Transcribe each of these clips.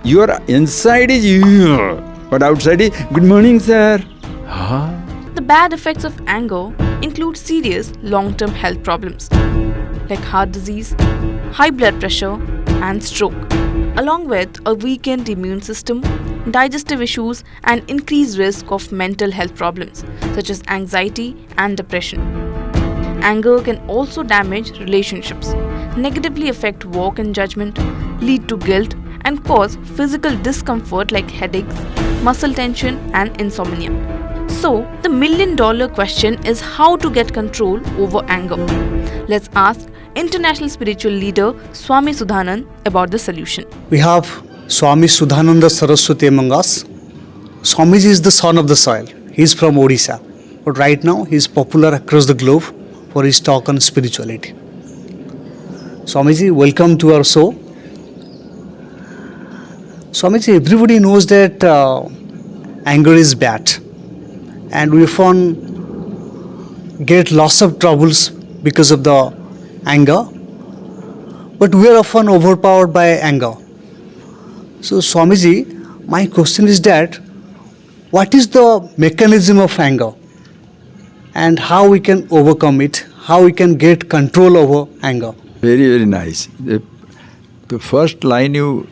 Your inside is but outside is good morning, sir. Huh? The bad effects of anger include serious long-term health problems like heart disease, high blood pressure, and stroke, along with a weakened immune system, digestive issues, and increased risk of mental health problems such as anxiety and depression. Anger can also damage relationships, negatively affect work and judgment, lead to guilt, and cause physical discomfort like headaches, muscle tension, and insomnia. So, the million-dollar question is how to get control over anger. Let's ask international spiritual leader Swami Suddhananda about the solution. We have Swami Suddhananda Saraswati among us. Swamiji is the son of the soil. He is from Odisha. But right now he is popular across the globe for his talk on spirituality. Swamiji, welcome to our show. Swamiji, everybody knows that anger is bad. And we often get lots of troubles because of the anger. But we are often overpowered by anger. So Swamiji, my question is that what is the mechanism of anger and how we can overcome it, how we can get control over anger? Very, very nice. The first line you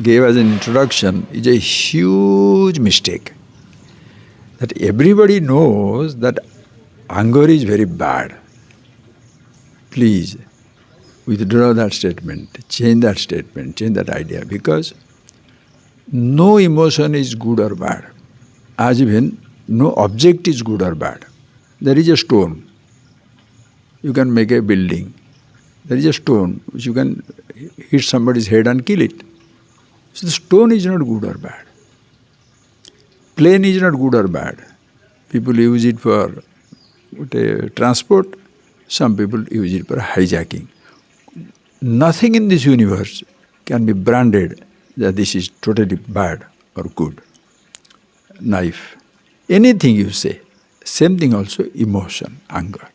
gave as an introduction is a huge mistake. That everybody knows that anger is very bad. Please withdraw that statement, change that idea, because no emotion is good or bad, as even no object is good or bad. There is a stone, you can make a building. There is a stone which you can hit somebody's head and kill it. So the stone is not good or bad. Plane is not good or bad. People use it for transport, some people use it for hijacking. Nothing in this universe can be branded that this is totally bad or good. Knife, anything you say, same thing also emotion, anger.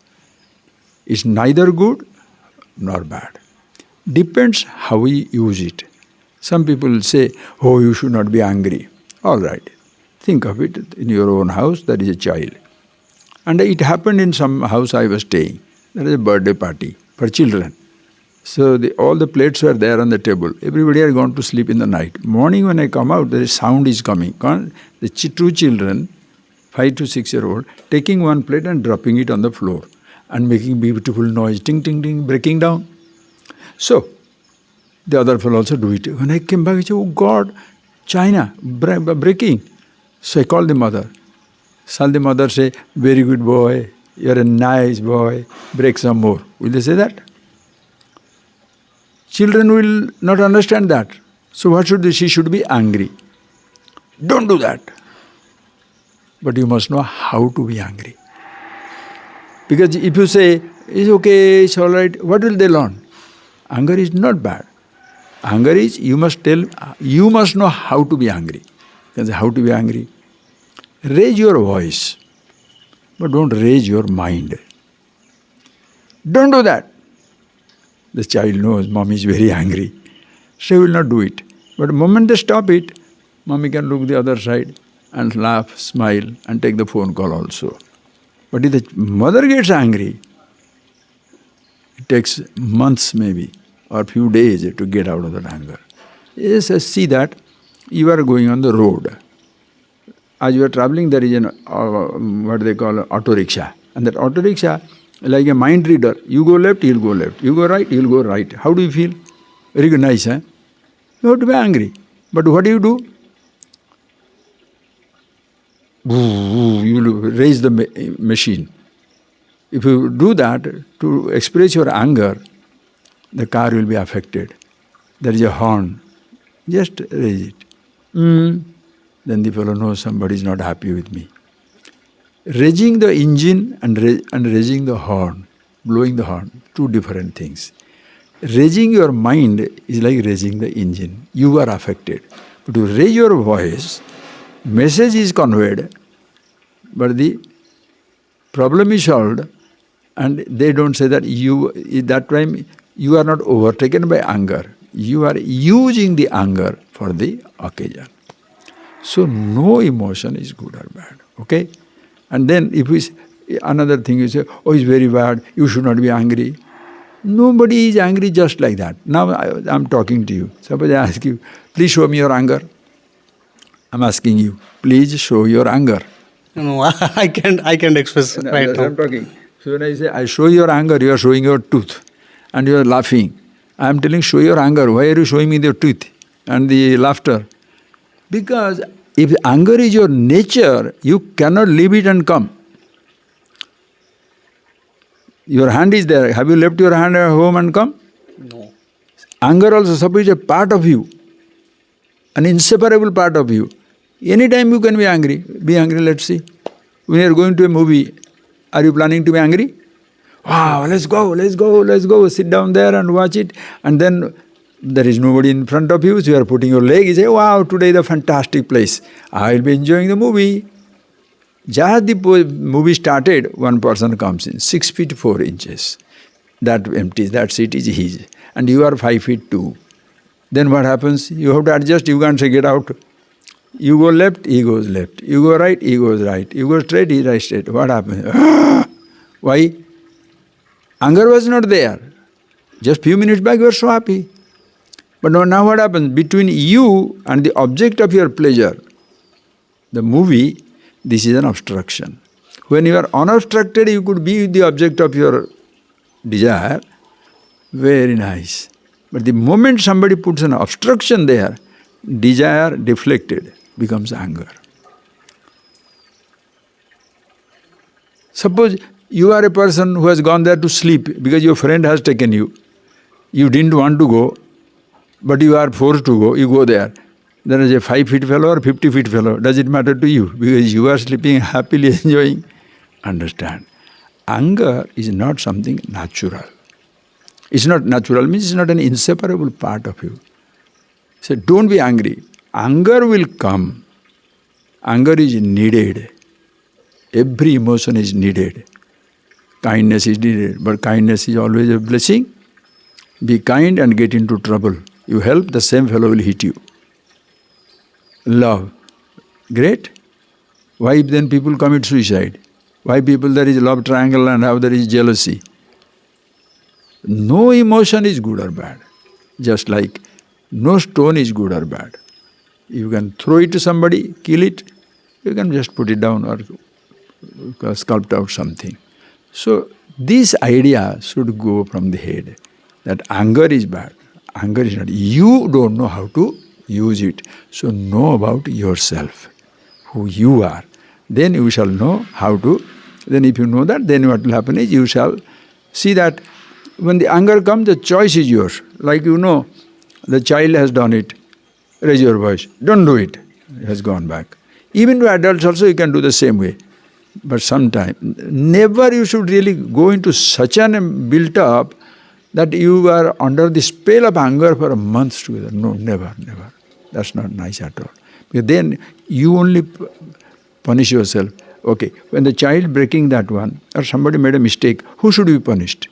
It's neither good nor bad. Depends how we use it. Some people say, oh, you should not be angry. All right. Think of it, in your own house, there is a child. And it happened in some house I was staying. There is a birthday party for children. So all the plates were there on the table. Everybody had gone to sleep in the night. Morning when I come out, the sound is coming. The two children, 5 to 6 year old, taking one plate and dropping it on the floor and making beautiful noise, ting, ting, ting, breaking down. So, the other fellow also do it. When I came back, I said, oh God, China, breaking. So I called the mother. Shall the mother say, very good boy, you're a nice boy, break some more. Will they say that? Children will not understand that. So what should they? She should be angry. Don't do that. But you must know how to be angry. Because if you say, it's okay, it's all right, what will they learn? Anger is not bad. Anger is, you must know how to be angry. Because how to be angry? Raise your voice, but don't raise your mind. Don't do that. The child knows mommy is very angry. She will not do it. But the moment they stop it, mommy can look the other side and laugh, smile, and take the phone call also. But if the mother gets angry, it takes months maybe, or few days to get out of that anger. Yes, see that you are going on the road. As you are traveling, there is an what they call auto rickshaw. And that auto rickshaw, like a mind reader, you go left, he'll go left. You go right, he'll go right. How do you feel? Very good, nice, huh? You have to be angry. But what do? You raise the machine. If you do that, to express your anger, the car will be affected. There is a horn. Just raise it. Then the fellow knows somebody is not happy with me. Raising the engine and raising the horn, blowing the horn, two different things. Raising your mind is like raising the engine. You are affected. But to raise your voice, message is conveyed, but the problem is solved, and they don't say that at that time you are not overtaken by anger. You are using the anger for for the occasion. So no emotion is good or bad. Okay? And then if another thing you say, oh, it's very bad, you should not be angry. Nobody is angry just like that. Now I'm talking to you. Suppose I ask you, please show me your anger. I'm asking you, please show your anger. No, I can't express right now. I'm talking. So when I say, I show your anger, you are showing your tooth and you are laughing. I'm telling, show your anger. Why are you showing me the tooth and the laughter? Because if anger is your nature, you cannot leave it and come. Your hand is there. Have you left your hand at home and come? No. Anger also suppose is a part of you, an inseparable part of you. Anytime you can be angry. Be angry, let's see. When you are going to a movie, are you planning to be angry? Wow, let's go. Sit down there and watch it. And then there is nobody in front of you, so you are putting your leg, you say, wow, today is a fantastic place. I will be enjoying the movie. Just the movie started, one person comes in, 6 feet 4 inches. That empties, that seat is his. And you are 5 feet 2. Then what happens? You have to adjust, you can't say get out. You go left, he goes left. You go right, he goes right. You go straight, he goes straight. What happens? Why? Anger was not there. Just few minutes back you were so happy. But now what happens? Between you and the object of your pleasure, the movie, this is an obstruction. When you are unobstructed, you could be the object of your desire. Very nice. But the moment somebody puts an obstruction there, desire deflected becomes anger. Suppose you are a person who has gone there to sleep because your friend has taken you. You didn't want to go, but you are forced to go, you go there. There is a 5 feet fellow or 50 feet fellow. Does it matter to you? Because you are sleeping happily, enjoying. Understand. Anger is not something natural. It's not natural, means it's not an inseparable part of you. So don't be angry. Anger will come. Anger is needed. Every emotion is needed. Kindness is needed, but kindness is always a blessing. Be kind and get into trouble. You help, the same fellow will hit you. Love. Great. Why then people commit suicide? Why people there is love triangle and how there is jealousy? No emotion is good or bad. Just like no stone is good or bad. You can throw it to somebody, kill it, you can just put it down or sculpt out something. So this idea should go from the head, that anger is bad, anger is not. You don't know how to use it. So know about yourself, who you are. Then you shall know how to, then if you know that, then what will happen is you shall see that when the anger comes, the choice is yours. Like you know, the child has done it, raise your voice, don't do it, it has gone back. Even to adults also you can do the same way. But sometime, never you should really go into such an built up that you are under the spell of anger for a month together. No, never. That's not nice at all. Because then you only punish yourself. Okay, when the child breaking that one, or somebody made a mistake, who should be punished?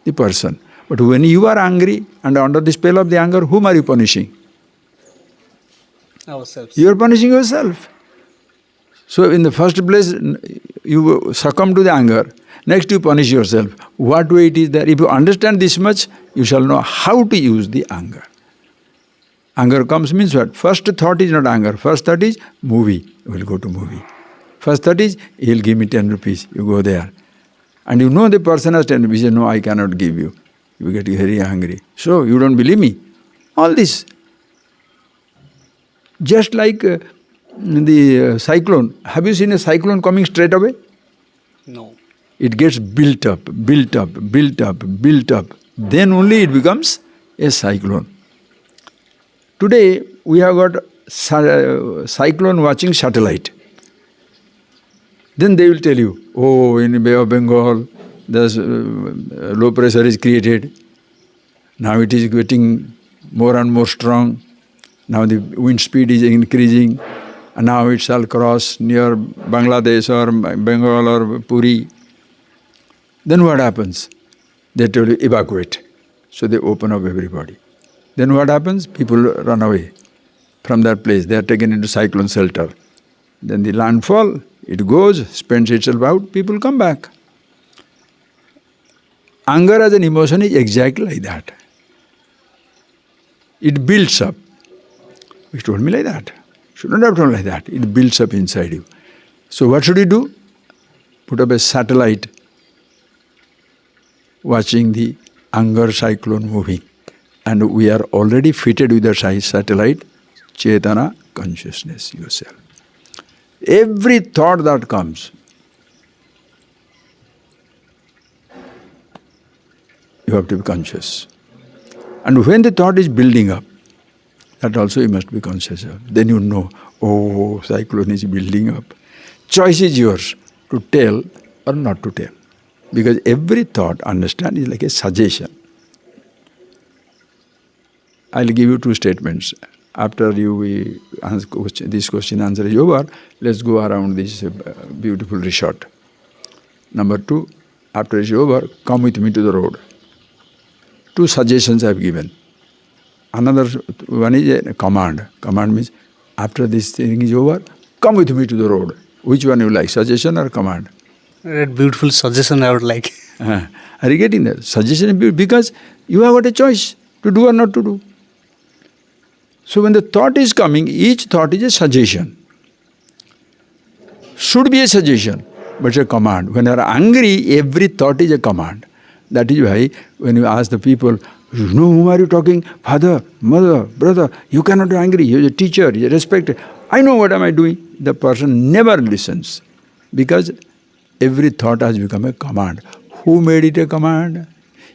The person. But when you are angry and under the spell of the anger, whom are you punishing? Ourselves. You are punishing yourself. So in the first place, you succumb to the anger. Next you punish yourself. What way it is there? If you understand this much, you shall know how to use the anger. Anger comes means what? First thought is not anger. First thought is movie. You will go to movie. First thought is, he'll give me 10 rupees. You go there. And you know the person has 10 rupees. You say, no, I cannot give you. You get very angry. So, you don't believe me? All this. Just like the cyclone. Have you seen a cyclone coming straight away? No. It gets built up. Then only it becomes a cyclone. Today, we have got cyclone watching satellite. Then they will tell you, oh, in Bay of Bengal, there's low pressure is created. Now it is getting more and more strong. Now the wind speed is increasing. And now it shall cross near Bangladesh or Bengal or Puri. Then what happens? They tell you, evacuate. So they open up everybody. Then what happens? People run away. from that place. They are taken into cyclone shelter. Then the landfall, it goes, spends itself out, people come back. Anger as an emotion is exactly like that. It builds up. He told me like that. Shouldn't have told like that. It builds up inside you. So what should you do? Put up a satellite watching the anger cyclone moving. And we are already fitted with the satellite, Chetana, consciousness, yourself. Every thought that comes, you have to be conscious. And when the thought is building up, that also you must be conscious of. Then you know, oh, cyclone is building up. Choice is yours to tell or not to tell. Because every thought, understand, is like a suggestion. I'll give you two statements. After we answer this question answer is over, let's go around this beautiful resort. Number two, after it's over, come with me to the road. Two suggestions I've given. Another one is a command. Command means after this thing is over, come with me to the road. Which one you like, suggestion or command? That beautiful suggestion I would like. Are you getting that? Suggestion is beautiful because you have got a choice to do or not to do. So when the thought is coming, each thought is a suggestion. Should be a suggestion, but it's a command. When you are angry, every thought is a command. That is why when you ask the people, you know whom are you talking? Father, mother, brother, you cannot be angry. You're a teacher, you're respected. I know what am I doing. The person never listens because every thought has become a command. Who made it a command?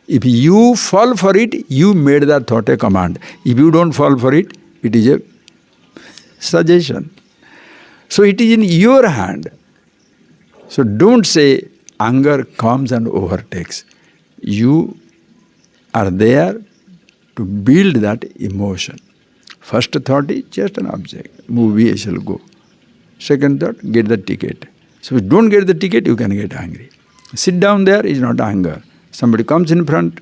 If you fall for it, you made that thought a command. If you don't fall for it, it is a suggestion. So it is in your hand. So don't say anger comes and overtakes. You are there to build that emotion. First thought is just an object. Movie, I shall go. Second thought, get the ticket. So if you don't get the ticket, you can get angry. Sit down there is not anger. Somebody comes in front,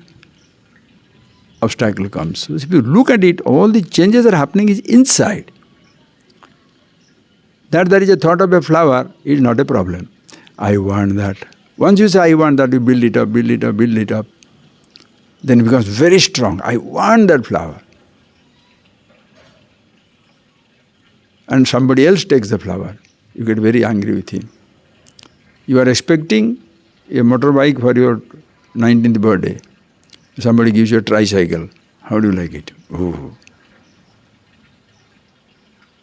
obstacle comes. So if you look at it, all the changes are happening is inside. That there is a thought of a flower is not a problem. I want that. Once you say I want that, you build it up, build it up, build it up. Then it becomes very strong. I want that flower. And somebody else takes the flower. You get very angry with him. You are expecting a motorbike for your 19th birthday. Somebody gives you a tricycle. How do you like it? Oh.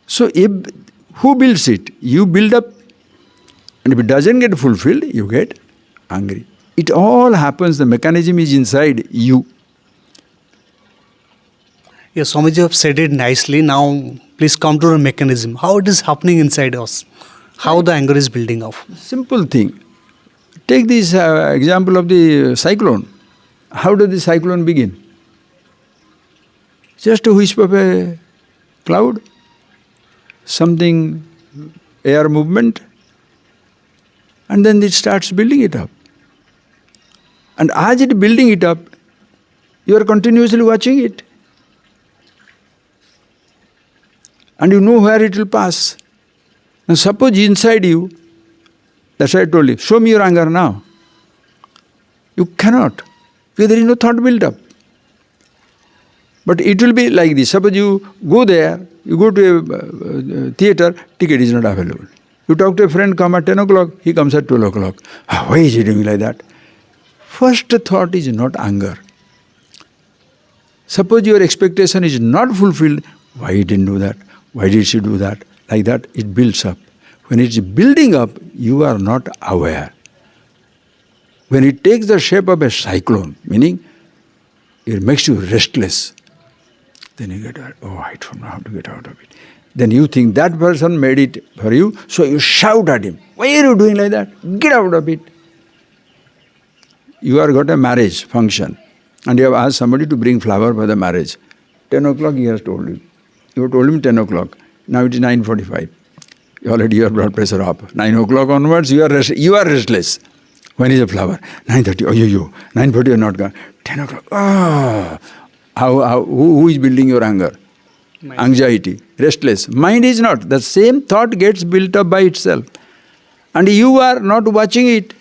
So who builds it? You build up. And if it doesn't get fulfilled, you get angry. It all happens, the mechanism is inside you. Yes, Swamiji, you have said it nicely. Now, please come to the mechanism. How it is happening inside us? How the anger is building up? Simple thing. Take this example of the cyclone. How does the cyclone begin? Just a wisp of a cloud, something, air movement, and then it starts building it up. And as it building it up, you are continuously watching it. And you know where it will pass. Now suppose inside you, that's why I told you, show me your anger now. You cannot, because there is no thought built up. But it will be like this. Suppose you go there, you go to a theater, ticket is not available. You talk to a friend, come at 10 o'clock, he comes at 12 o'clock. Why is he doing like that? First thought is not anger. Suppose your expectation is not fulfilled, why he didn't do that? Why did she do that? Like that, it builds up. When it's building up, you are not aware. When it takes the shape of a cyclone, meaning it makes you restless, then you get, oh, I don't know how to get out of it. Then you think that person made it for you, so you shout at him. Why are you doing like that? Get out of it. You have got a marriage function and you have asked somebody to bring flower for the marriage. 10 o'clock he has told you. You have told him 10 o'clock. Now it is 9:45. Already your blood pressure up. 9 o'clock onwards you are restless. When is the flower? 9:30. Oh, you. 9:40 are not gone. 10 o'clock. Oh. Who is building your anger? anxiety, restless. Mind is not. The same thought gets built up by itself. And you are not watching it.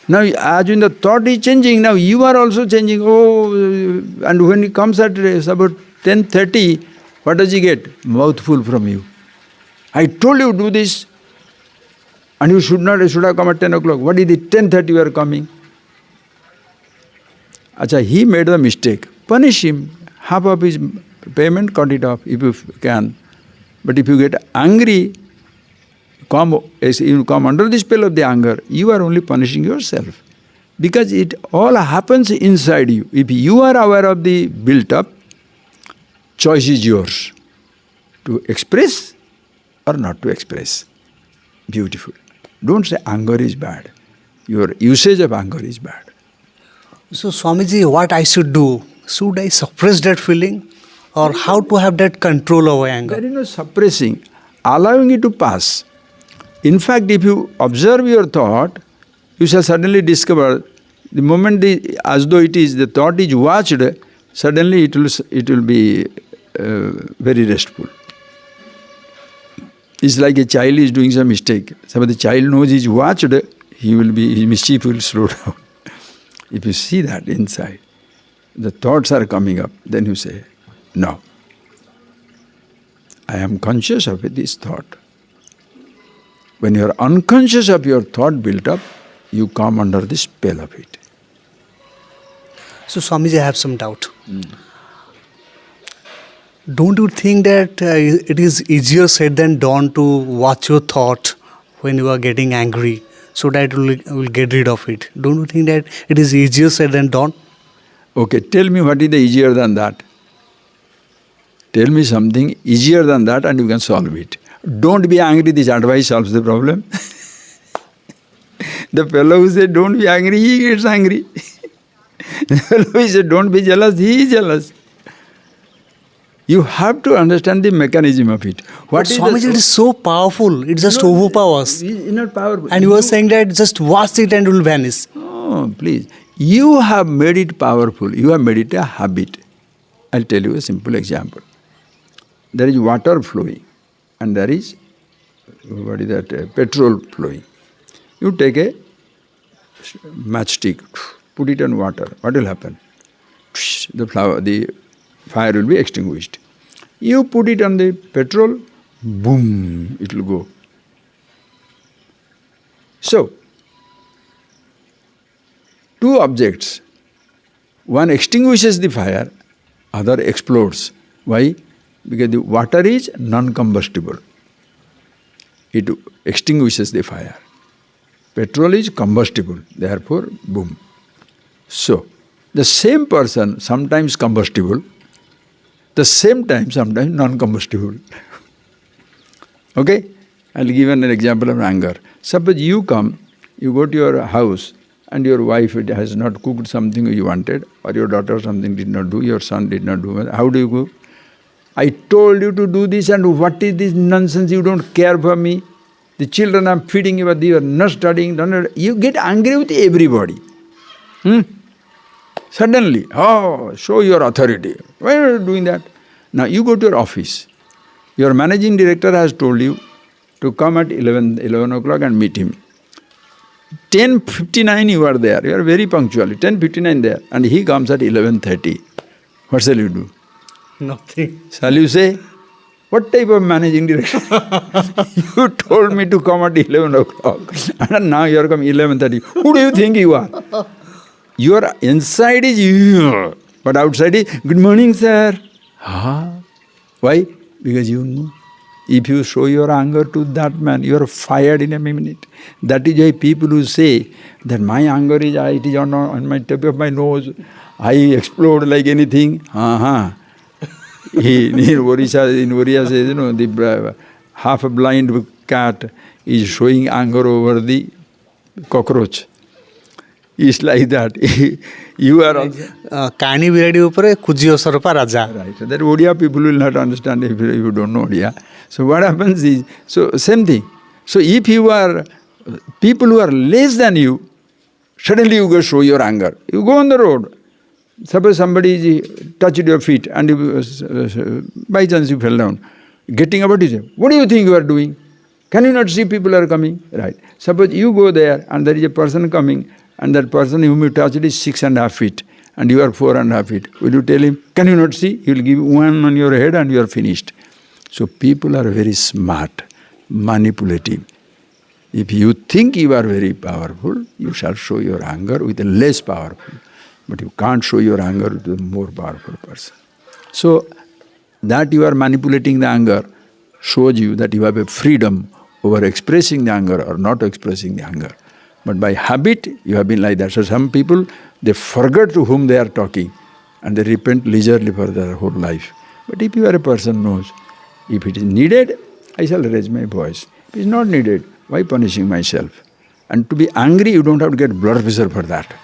Now, as when the thought is changing, now you are also changing. Oh, and when he comes at about 10:30, what does he get? Mouthful from you. I told you do this. And you should have come at 10 o'clock. What is it? 10:30 you are coming. Acha, he made the mistake. Punish him. Half of his payment, cut it off if you can. But if you get angry, you come under the spell of the anger, you are only punishing yourself. Because it all happens inside you. If you are aware of the built up, choice is yours. To express or not to express. Beautiful. Don't say anger is bad. Your usage of anger is bad. So Swamiji, what I should do? Should I suppress that feeling? Or how to have that control over anger? There is no suppressing, allowing it to pass. In fact, if you observe your thought, you shall suddenly discover the moment as though the thought is watched, suddenly it will be very restful. It's like a child is doing some mistake. Some the child knows he's watched, his mischief will slow down. If you see that inside, the thoughts are coming up, then you say, no, I am conscious of this thought. When you are unconscious of your thought built up, you come under the spell of it. So Swamiji, I have some doubt. Don't you think that it is easier said than done to watch your thought when you are getting angry so that you will get rid of it? Don't you think that it is easier said than done? Okay, tell me what is the easier than that. Tell me something easier than that and you can solve it. Don't be angry, this advice solves the problem. The fellow who said don't be angry, he gets angry. The fellow who said don't be jealous, he is jealous. You have to understand the mechanism of it. But Swamiji, it is so powerful, it just overpowers. It's not powerful. And you are saying that just watch it and it will vanish. Oh, please. You have made it powerful. You have made it a habit. I'll tell you a simple example. There is water flowing and there is, petrol flowing. You take a matchstick, put it on water. What will happen? The fire will be extinguished. You put it on the petrol, boom, it will go. So, two objects, one extinguishes the fire, other explodes. Why? Because the water is non-combustible. It extinguishes the fire. Petrol is combustible, therefore, boom. So, the same person, sometimes combustible, the same time, sometimes non-combustible. Okay? I'll give an example of anger. Suppose you come, you go to your house, and your wife has not cooked something you wanted, or your daughter something did not do, your son did not do. How do you go? I told you to do this, and what is this nonsense? You don't care for me. The children I'm feeding you, but you are not studying. You get angry with everybody. Suddenly, show your authority. Why are you doing that? Now you go to your office. Your managing director has told you to come at 11 o'clock and meet him. 10:59 you are there. You are very punctual. 10:59 there. And he comes at 11:30. What shall you do? Nothing. Shall you say, what type of managing director? You told me to come at 11 o'clock. And now you are coming 11:30. Who do you think you are? Your inside is you, but outside is, good morning, sir. Why? Because you know, if you show your anger to that man, you are fired in a minute. That is why people who say that my anger is, it is on my tip of my nose, I explode like anything. In Odisha says, the half-blind cat is showing anger over the cockroach. It's like that. You are Kani biradi upare kujiyo sarpa raja. Right. That Odia people will not understand if you don't know Odia. So what happens is, same thing. So if you are, people who are less than you, suddenly you go show your anger. You go on the road. Suppose somebody touched your feet and by chance you fell down. Getting up, you say, what do you think you are doing? Can you not see people are coming? Right. Suppose you go there and there is a person coming and that person whom you touched is 6.5 feet and you are 4.5 feet. Will you tell him, can you not see? He will give one on your head and you are finished. So people are very smart, manipulative. If you think you are very powerful, you shall show your anger with a less powerful. But you can't show your anger with a more powerful person. So that you are manipulating the anger shows you that you have a freedom over expressing the anger or not expressing the anger. But by habit, you have been like that. So some people, they forget to whom they are talking and they repent leisurely for their whole life. But if you are a person who knows, if it is needed, I shall raise my voice. If it is not needed, why punishing myself? And to be angry, you don't have to get blood pressure for that.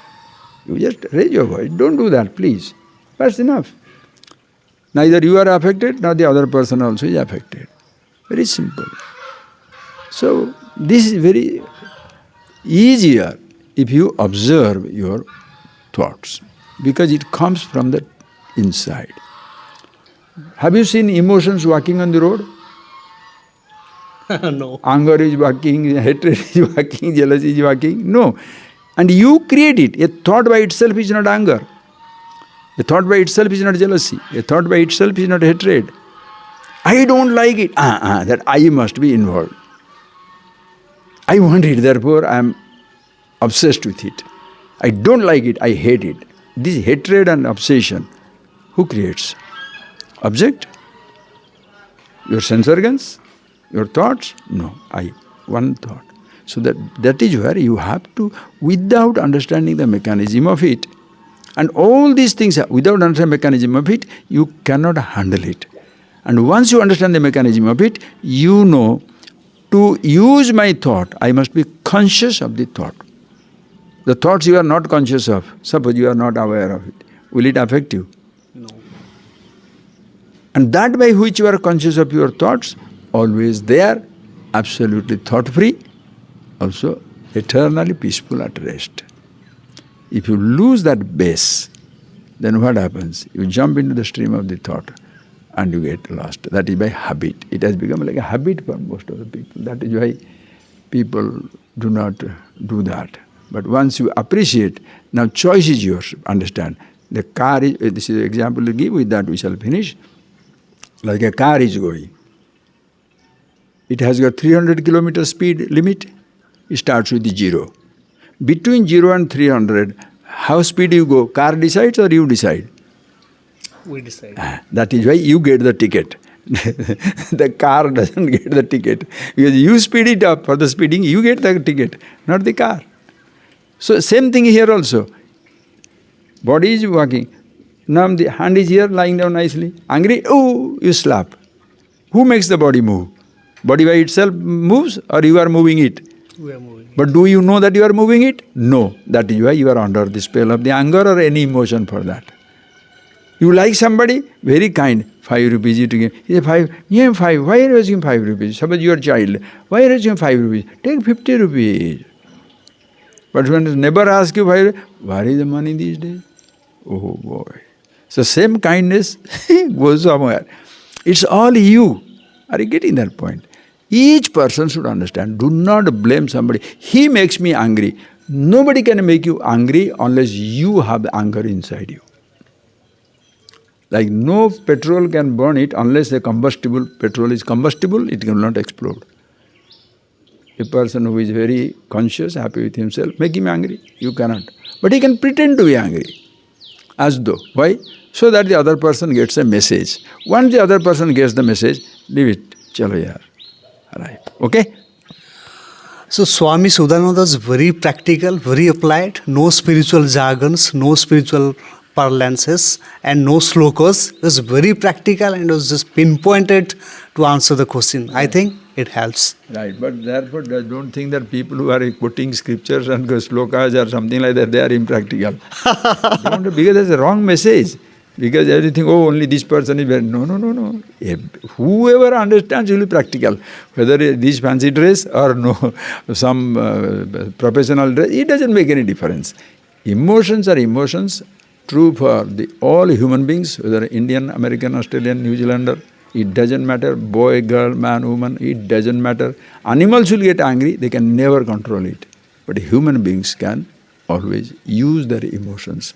You just raise your voice. Don't do that, please. That's enough. Neither you are affected, nor the other person also is affected. Very simple. So, this is very easier if you observe your thoughts, because it comes from the inside. Have you seen emotions walking on the road? No. Anger is walking, hatred is walking, jealousy is walking? No. And you create it. A thought by itself is not anger. A thought by itself is not jealousy. A thought by itself is not hatred. I don't like it. That I must be involved. I want it, therefore I am obsessed with it. I don't like it, I hate it. This hatred and obsession, who creates? Object? Your sense organs? Your thoughts? No, I. One thought. So that is where you have to, without understanding the mechanism of it, and all these things, without understanding the mechanism of it, you cannot handle it. And once you understand the mechanism of it, you know, to use my thought, I must be conscious of the thought. The thoughts you are not conscious of, suppose you are not aware of it, will it affect you? No. And that by which you are conscious of your thoughts, always there, absolutely thought-free, also eternally peaceful at rest. If you lose that base, then what happens? You jump into the stream of the thought and you get lost. That is by habit. It has become like a habit for most of the people. That is why people do not do that. But once you appreciate, now choice is yours, understand. The car is, this is an example to give, with that we shall finish. Like a car is going. It has got 300 kilometer speed limit. It starts with 0. Between 0 and 300, how speed you go? Car decides or you decide? We decide. That is why you get the ticket. The car doesn't get the ticket. Because you speed it up, for the speeding you get the ticket, not the car. So same thing here also. Body is walking. Now the hand is here lying down nicely. Angry, oh, you slap. Who makes the body move? Body by itself moves or you are moving it? We are moving. But do you know that you are moving it? No. That is why you are under the spell of the anger or any emotion for that. You like somebody, very kind, 5 rupees you to give. He said, 5, yeah, 5. Why are you asking 5 rupees? Suppose you are a child. Why are you asking 5 rupees? Take 50 rupees. But when neighbor asks you 5 rupees, where is the money these days? Oh boy. So same kindness goes somewhere. It's all you. Are you getting that point? Each person should understand, do not blame somebody. He makes me angry. Nobody can make you angry unless you have anger inside you. Like no petrol can burn it unless the combustible petrol is combustible, it will not explode. A person who is very conscious, happy with himself, make him angry. You cannot. But he can pretend to be angry. As though. Why? So that the other person gets a message. Once the other person gets the message, leave it. Chalo yaar. Right. Okay? So Swami Suddhananda is very practical, very applied, no spiritual jargons, no spiritual parlances and no slokas. It was very practical and it was just pinpointed to answer the question. Right. I think it helps. Right, but therefore don't think that people who are quoting scriptures and slokas or something like that, they are impractical. Because that's a wrong message. Because everything, oh, only this person is very... No. Whoever understands will be practical. Whether this fancy dress or no, some professional dress, it doesn't make any difference. Emotions are emotions. true for all human beings, whether Indian, American, Australian, New Zealander. It doesn't matter, boy, girl, man, woman, it doesn't matter. Animals will get angry, they can never control it. But human beings can always use their emotions.